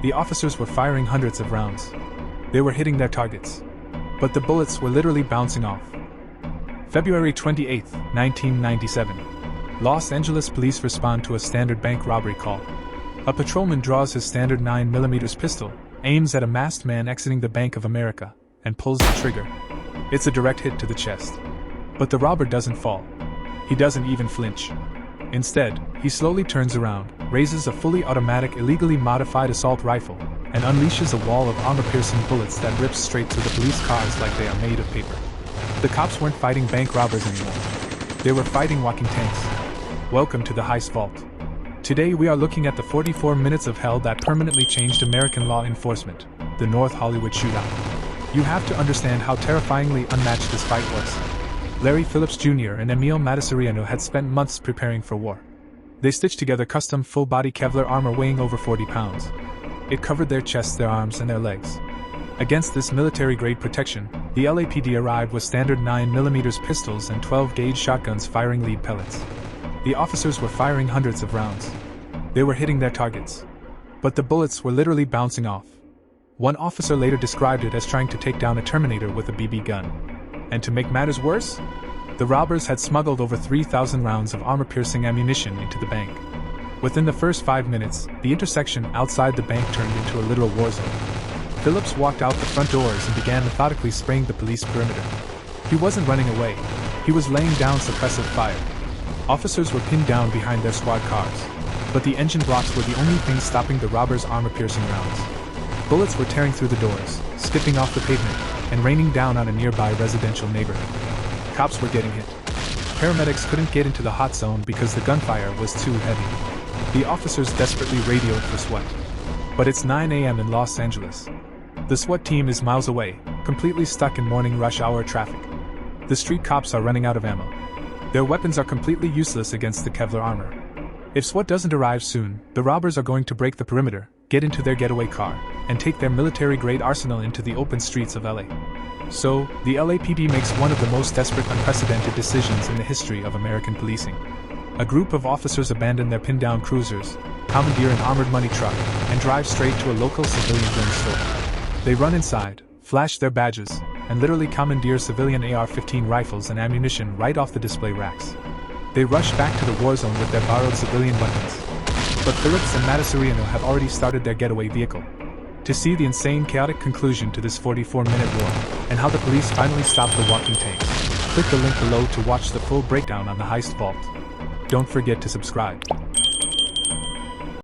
The officers were firing hundreds of rounds. They were hitting their targets. But the bullets were literally bouncing off. February 28, 1997. Los Angeles police respond to a standard bank robbery call. A patrolman draws his standard 9mm pistol, aims at a masked man exiting the Bank of America, and pulls the trigger. It's a direct hit to the chest. But the robber doesn't fall. He doesn't even flinch. Instead, he slowly turns around, raises a fully automatic illegally modified assault rifle, and unleashes a wall of armor-piercing bullets that rips straight through the police cars like they are made of paper. The cops weren't fighting bank robbers anymore. They were fighting walking tanks. Welcome to the Heist Vault. Today we are looking at the 44 minutes of hell that permanently changed American law enforcement, the North Hollywood Shootout. You have to understand how terrifyingly unmatched this fight was. Larry Phillips Jr. and Emil Matasseriano had spent months preparing for war. They stitched together custom full-body Kevlar armor weighing over 40 pounds. It covered their chests, their arms, and their legs. Against this military-grade protection, the LAPD arrived with standard 9mm pistols and 12-gauge shotguns firing lead pellets. The officers were firing hundreds of rounds. They were hitting their targets. But the bullets were literally bouncing off. One officer later described it as trying to take down a Terminator with a BB gun. And to make matters worse, the robbers had smuggled over 3,000 rounds of armor-piercing ammunition into the bank. Within the first 5 minutes, the intersection outside the bank turned into a literal war zone. Phillips walked out the front doors and began methodically spraying the police perimeter. He wasn't running away. He was laying down suppressive fire. Officers were pinned down behind their squad cars. But the engine blocks were the only thing stopping the robbers' armor-piercing rounds. Bullets were tearing through the doors, skipping off the pavement, and raining down on a nearby residential neighborhood. Cops were getting hit. Paramedics couldn't get into the hot zone because the gunfire was too heavy. The officers desperately radioed for SWAT. But it's 9 a.m. in Los Angeles. The SWAT team is miles away, completely stuck in morning rush hour traffic. The street cops are running out of ammo. Their weapons are completely useless against the Kevlar armor. If SWAT doesn't arrive soon, the robbers are going to break the perimeter, get into their getaway car, and take their military-grade arsenal into the open streets of LA. So, the LAPD makes one of the most desperate, unprecedented decisions in the history of American policing. A group of officers abandon their pinned-down cruisers, commandeer an armored money truck, and drive straight to a local civilian gun store. They run inside, flash their badges, and literally commandeer civilian AR-15 rifles and ammunition right off the display racks. They rush back to the war zone with their borrowed civilian weapons. But Phillips and Matasseriano have already started their getaway vehicle. To see the insane, chaotic conclusion to this 44-minute war, and how the police finally stopped the walking tanks, click the link below to watch the full breakdown on the Heist Vault. Don't forget to subscribe.